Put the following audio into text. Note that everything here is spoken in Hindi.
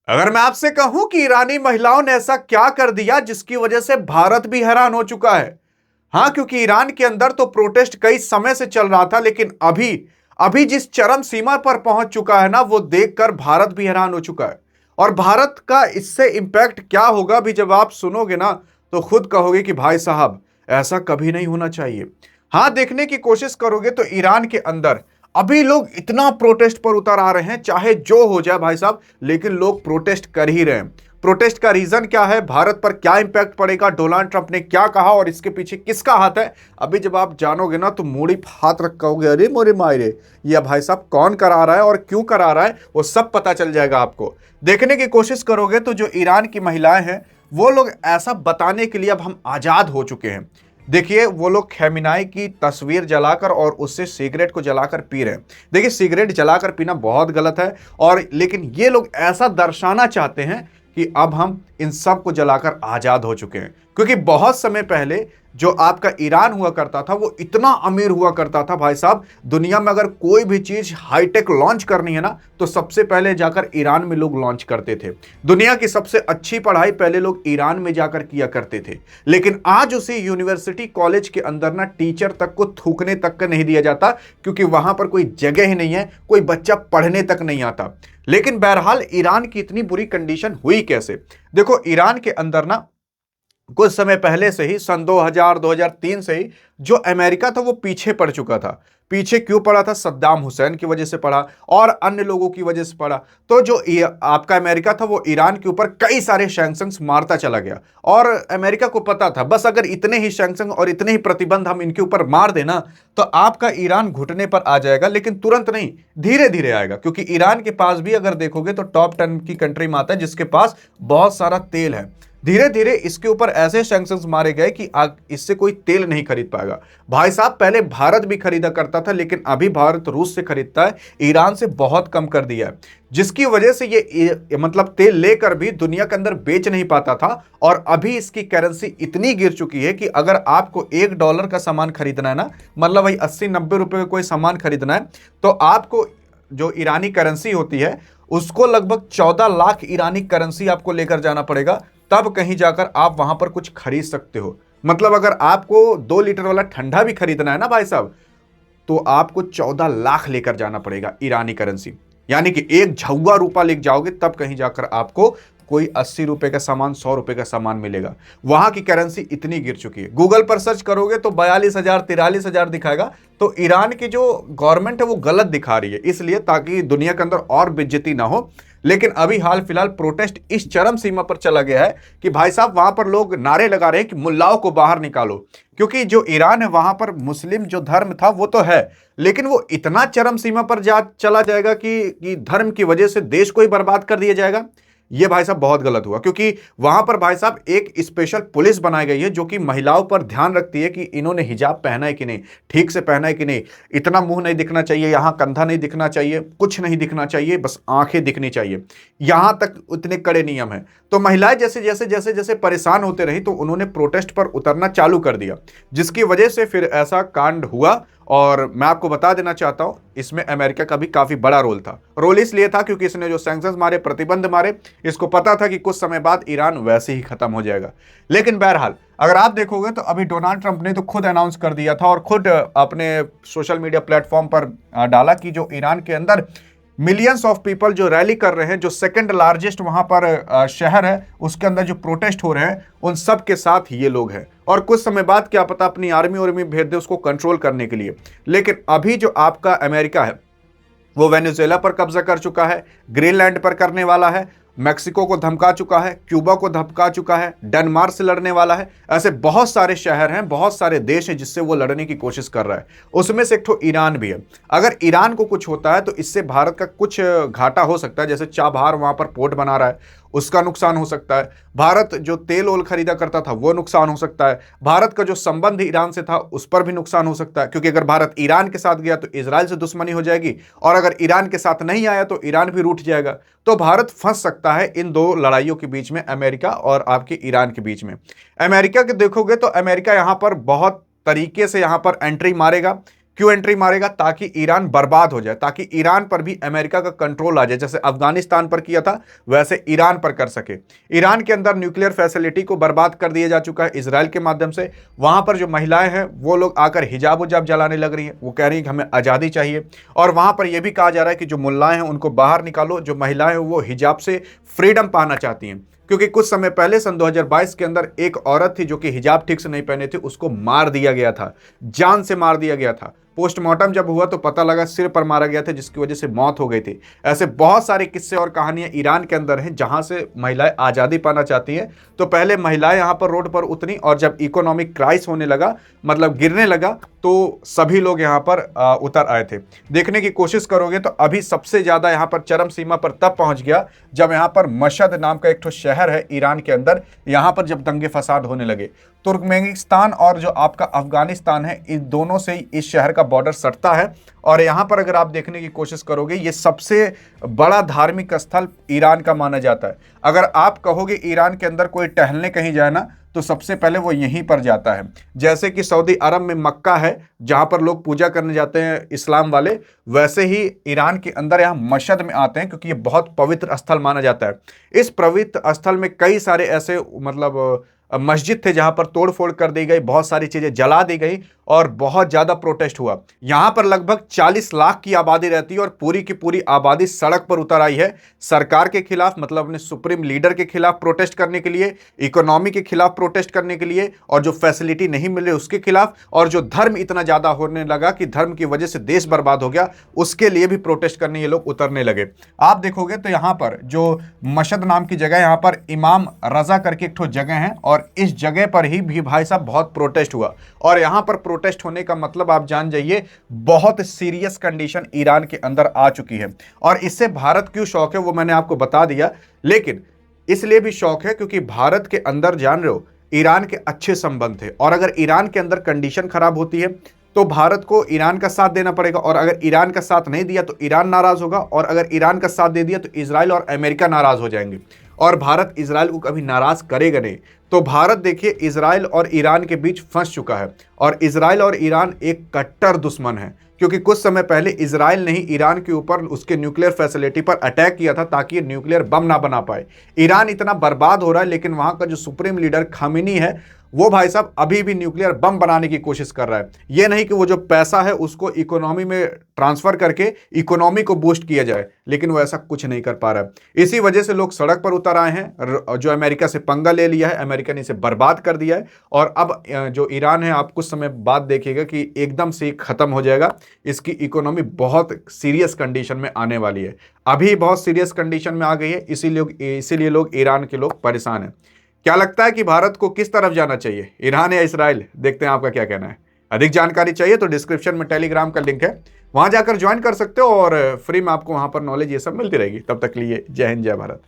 अगर मैं आपसे कहूं कि ईरानी महिलाओं ने ऐसा क्या कर दिया जिसकी वजह से भारत भी हैरान हो चुका है। हां, क्योंकि ईरान के अंदर तो प्रोटेस्ट कई समय से चल रहा था, लेकिन अभी अभी जिस चरम सीमा पर पहुंच चुका है ना, वो देखकर भारत भी हैरान हो चुका है। और भारत का इससे इंपैक्ट क्या होगा भी जब आप सुनोगे ना, तो खुद कहोगे कि भाई साहब, ऐसा कभी नहीं होना चाहिए। हां, देखने की कोशिश करोगे तो ईरान के अंदर अभी लोग इतना प्रोटेस्ट पर उतर आ रहे हैं, चाहे जो हो जाए भाई साहब, लेकिन लोग प्रोटेस्ट कर ही रहे हैं। प्रोटेस्ट का रीजन क्या है, भारत पर क्या इंपैक्ट पड़ेगा, डोनाल्ड ट्रंप ने क्या कहा और इसके पीछे किसका हाथ है, अभी जब आप जानोगे ना तो मूड़ी हाथ रख कहोगे, अरे मोरे मायरे, ये भाई साहब कौन करा रहा है और क्यों करा रहा है, वो सब पता चल जाएगा आपको। देखने की कोशिश करोगे तो जो ईरान की महिलाएं हैं, वो लोग ऐसा बताने के लिए अब हम आजाद हो चुके हैं। देखिए, वो लोग खेमिनाई की तस्वीर जलाकर और उससे सिगरेट को जलाकर पी रहे हैं। देखिए, सिगरेट जलाकर पीना बहुत गलत है, और लेकिन ये लोग ऐसा दर्शाना चाहते हैं कि अब हम इन सब को जलाकर आजाद हो चुके हैं। क्योंकि बहुत समय पहले जो आपका ईरान हुआ करता था, वो इतना अमीर हुआ करता था भाई साहब, दुनिया में अगर कोई भी चीज हाईटेक लॉन्च करनी है ना, तो सबसे पहले जाकर ईरान में लोग लॉन्च करते थे। दुनिया की सबसे अच्छी पढ़ाई पहले लोग ईरान में जाकर किया करते थे। लेकिन आज उसी यूनिवर्सिटी कॉलेज के अंदर ना टीचर तक को थूकने तक का नहीं दिया जाता, क्योंकि वहां पर कोई जगह ही नहीं है, कोई बच्चा पढ़ने तक नहीं आता। लेकिन बहरहाल, ईरान की इतनी बुरी कंडीशन हुई कैसे? देखो, ईरान के अंदर ना कुछ समय पहले से ही, सन 2000-2003 से ही जो अमेरिका था वो पीछे पड़ चुका था। पीछे क्यों पड़ा था? सद्दाम हुसैन की वजह से पड़ा और अन्य लोगों की वजह से पड़ा। तो जो आपका अमेरिका था, वो ईरान के ऊपर कई सारे सैंक्शंस मारता चला गया, और अमेरिका को पता था बस अगर इतने ही सैंक्शन और इतने ही प्रतिबंध हम इनके ऊपर मार देना, तो आपका ईरान घुटने पर आ जाएगा। लेकिन तुरंत नहीं, धीरे धीरे आएगा, क्योंकि ईरान के पास भी अगर देखोगे तो टॉप 10 की कंट्री में आता है जिसके पास बहुत सारा तेल है। धीरे धीरे इसके ऊपर ऐसे सैंक्शंस मारे गए कि इससे कोई तेल नहीं खरीद पाएगा। भाई साहब, पहले भारत भी खरीदा करता था, लेकिन अभी भारत रूस से खरीदता है, ईरान से बहुत कम कर दिया है, जिसकी वजह से ये मतलब तेल लेकर भी दुनिया के अंदर बेच नहीं पाता था। और अभी इसकी करेंसी इतनी गिर चुकी है कि अगर आपको $1 का सामान खरीदना है ना, मतलब भाई 80-90 रुपए का कोई सामान खरीदना है, तो आपको जो ईरानी करेंसी होती है, उसको लगभग 14 लाख ईरानी करेंसी आपको लेकर जाना पड़ेगा, तब कहीं जाकर आप वहां पर कुछ खरीद सकते हो। मतलब अगर आपको 2 लीटर वाला ठंडा भी खरीदना है ना भाई साहब, तो आपको 14 लाख लेकर जाना पड़ेगा ईरानी करेंसी। यानी कि एक झौवा रुपया लेकर जाओगे, तब कहीं जाकर आपको कोई 80 रुपए का सामान, 100 रुपए का सामान मिलेगा। वहां की करेंसी इतनी गिर चुकी है। गूगल पर सर्च करोगे तो 42,000 43,000 दिखाएगा। तो ईरान की जो गवर्नमेंट है वो गलत दिखा रही है, इसलिए ताकि दुनिया के अंदर और बेइज्जती ना हो। लेकिन अभी हाल फिलहाल प्रोटेस्ट इस चरम सीमा पर चला गया है कि भाई साहब, वहां पर लोग नारे लगा रहे हैं कि मुल्लाओं को बाहर निकालो। क्योंकि जो ईरान है, वहां पर मुस्लिम जो धर्म था वो तो है, लेकिन वो इतना चरम सीमा पर चला जाएगा कि धर्म की वजह से देश को ही बर्बाद कर दिया जाएगा। ये भाई साहब बहुत गलत हुआ, क्योंकि वहां पर भाई साहब एक स्पेशल पुलिस बनाई गई है जो कि महिलाओं पर ध्यान रखती है कि इन्होंने हिजाब पहना है कि नहीं, ठीक से पहना है कि नहीं, इतना मुंह नहीं दिखना चाहिए, यहां कंधा नहीं दिखना चाहिए, कुछ नहीं दिखना चाहिए, बस आंखें दिखनी चाहिए। यहां तक इतने कड़े नियम है। तो महिलाएं जैसे जैसे जैसे जैसे परेशान होते रही, तो उन्होंने प्रोटेस्ट पर उतरना चालू कर दिया, जिसकी वजह से फिर ऐसा कांड हुआ। और मैं आपको बता देना चाहता हूं, इसमें अमेरिका का भी काफी बड़ा रोल था। रोल इसलिए था क्योंकि इसने जो सैंक्शंस मारे, प्रतिबंध मारे, इसको पता था कि कुछ समय बाद ईरान वैसे ही खत्म हो जाएगा। लेकिन बहरहाल, अगर आप देखोगे तो अभी डोनाल्ड ट्रंप ने तो खुद अनाउंस कर दिया था और खुद अपने सोशल मीडिया प्लेटफॉर्म पर डाला कि जो ईरान के अंदर मिलियंस ऑफ पीपल जो रैली कर रहे हैं, जो सेकंड लार्जेस्ट वहां पर शहर है, उसके अंदर जो प्रोटेस्ट हो रहे हैं, उन सब के साथ ये लोग हैं। और कुछ समय बाद क्या पता अपनी आर्मी भेज दे उसको कंट्रोल करने के लिए। लेकिन अभी जो आपका अमेरिका है, वो वेनेजुएला पर कब्जा कर चुका है, ग्रीनलैंड पर करने वाला है, मैक्सिको को धमका चुका है, क्यूबा को धमका चुका है, डेनमार्क से लड़ने वाला है। ऐसे बहुत सारे शहर हैं, बहुत सारे देश हैं जिससे वो लड़ने की कोशिश कर रहा है। उसमें से एक ठो ईरान भी है। अगर ईरान को कुछ होता है तो इससे भारत का कुछ घाटा हो सकता है। जैसे चाबहार वहां पर पोर्ट बना रहा है, उसका नुकसान हो सकता है। भारत जो तेल ओल खरीदा करता था वो नुकसान हो सकता है। भारत का जो संबंध ईरान से था उस पर भी नुकसान हो सकता है, क्योंकि अगर भारत ईरान के साथ गया तो इजराइल से दुश्मनी हो जाएगी, और अगर ईरान के साथ नहीं आया तो ईरान भी रूठ जाएगा। तो भारत फंस सकता है इन दो लड़ाइयों के बीच में, अमेरिका और आपके ईरान के बीच में। अमेरिका के देखोगे तो अमेरिका यहां पर बहुत तरीके से यहां पर एंट्री मारेगा। क्यों एंट्री मारेगा? ताकि ईरान बर्बाद हो जाए, ताकि ईरान पर भी अमेरिका का कंट्रोल आ जाए, जैसे अफगानिस्तान पर किया था वैसे ईरान पर कर सके। ईरान के अंदर न्यूक्लियर फैसिलिटी को बर्बाद कर दिया जा चुका है इजराइल के माध्यम से। वहां पर जो महिलाएं हैं वो लोग आकर हिजाब उजाब जलाने लग रही हैं, वो कह रही हैं कि हमें आज़ादी चाहिए। और वहां पर यह भी कहा जा रहा है कि जो मुल्लाएं हैं उनको बाहर निकालो, जो महिलाएं हैं वो हिजाब से फ्रीडम पाना चाहती हैं। क्योंकि कुछ समय पहले सन 2022 के अंदर एक औरत थी जो कि हिजाब ठीक से नहीं पहने थी, उसको मार दिया गया था, जान से मार दिया गया था। पोस्टमार्टम जब हुआ तो पता लगा सिर पर मारा गया था, जिसकी वजह से मौत हो गई थी। ऐसे बहुत सारे किस्से और कहानियां ईरान के अंदर हैं जहां से महिलाएं आज़ादी पाना चाहती हैं। तो पहले महिलाएं यहां पर रोड पर उतरी, और जब इकोनॉमिक क्राइस होने लगा, मतलब गिरने लगा, तो सभी लोग यहां पर उतर आए थे। देखने की कोशिश करोगे तो अभी सबसे ज़्यादा यहां पर चरम सीमा पर तब पहुंच गया जब यहां पर मशहद नाम का एक ठो शहर है ईरान के अंदर, यहां पर जब दंगे फसाद होने लगे। तुर्कमेनिस्तान और जो आपका अफगानिस्तान है, इन दोनों से ही इस शहर का बॉर्डर सटता है। और यहां पर अगर आप देखने की कोशिश करोगे, ये सबसे बड़ा धार्मिक स्थल ईरान का माना जाता है। अगर आप कहोगे ईरान के अंदर कोई टहलने कहीं जाए ना, तो सबसे पहले वो यहीं पर जाता है। जैसे कि सऊदी अरब में मक्का है जहां पर लोग पूजा करने जाते हैं इस्लाम वाले, वैसे ही ईरान के अंदर यहाँ मशहद में आते हैं, क्योंकि ये बहुत पवित्र स्थल माना जाता है। इस पवित्र स्थल में कई सारे ऐसे मतलब मस्जिद थे जहां पर तोड़फोड़ कर दी गई, बहुत सारी चीजें जला दी गई और बहुत ज्यादा प्रोटेस्ट हुआ। यहां पर लगभग 40 लाख की आबादी रहती है और पूरी की पूरी आबादी सड़क पर उतर आई है सरकार के खिलाफ, मतलब अपने सुप्रीम लीडर के खिलाफ प्रोटेस्ट करने के लिए, इकोनॉमी के खिलाफ प्रोटेस्ट करने के लिए, और जो फैसिलिटी नहीं मिल रही उसके खिलाफ, और जो धर्म इतना ज्यादा होने लगा कि धर्म की वजह से देश बर्बाद हो गया, उसके लिए भी प्रोटेस्ट करने ये लोग उतरने लगे। आप देखोगे तो यहां पर जो मशहद नाम की जगह, यहां पर इमाम रजा करके एक ठो जगह है, और इस जगह पर ही भी भाई साहब बहुत प्रोटेस्ट हुआ। और यहां पर प्रोटेस्ट होने का मतलब आप जान जाइए, बहुत सीरियस कंडीशन ईरान के अंदर आ चुकी है। और इससे भारत क्यों शौक है वो मैंने आपको बता दिया, लेकिन इसलिए भी शौक है क्योंकि भारत के अंदर जान रहे हो ईरान के अच्छे संबंध थे, और अगर ईरान के अंदर कंडीशन खराब होती है तो भारत को ईरान का साथ देना पड़ेगा, और अगर ईरान का साथ नहीं दिया तो ईरान नाराज होगा, और अगर ईरान का साथ दे दिया तो इजराइल और अमेरिका नाराज हो जाएंगे, और भारत इजराइल को कभी नाराज करेगा नहीं। तो भारत देखिए इजराइल और ईरान के बीच फंस चुका है, और इजराइल और ईरान एक कट्टर दुश्मन है, क्योंकि कुछ समय पहले इजराइल ने ही ईरान के ऊपर उसके न्यूक्लियर फैसिलिटी पर अटैक किया था ताकि ये न्यूक्लियर बम ना बना पाए। ईरान इतना बर्बाद हो रहा है, लेकिन वहां का जो सुप्रीम लीडर खामेनी है वो भाई साहब अभी भी न्यूक्लियर बम बनाने की कोशिश कर रहा है। ये नहीं कि वो जो पैसा है उसको इकोनॉमी में ट्रांसफर करके इकोनॉमी को बूस्ट किया जाए, लेकिन वो ऐसा कुछ नहीं कर पा रहा है। इसी वजह से लोग सड़क पर उतर आए हैं, जो अमेरिका से पंगा ले लिया है, अमेरिका ने इसे बर्बाद कर दिया है। और अब जो ईरान है, आप कुछ समय बाद देखिएगा कि एकदम से खत्म हो जाएगा, इसकी इकोनॉमी बहुत सीरियस कंडीशन में आने वाली है। अभी बहुत सीरियस कंडीशन में आ गई है, इसीलिए लोग ईरान के लोग परेशान हैं। क्या लगता है कि भारत को किस तरफ जाना चाहिए, ईरान या इजराइल? देखते हैं आपका क्या कहना है। अधिक जानकारी चाहिए तो डिस्क्रिप्शन में टेलीग्राम का लिंक है, वहां जाकर ज्वाइन कर सकते हो, और फ्री में आपको वहां पर नॉलेज ये सब मिलती रहेगी। तब तक के लिए जय हिंद, जय भारत।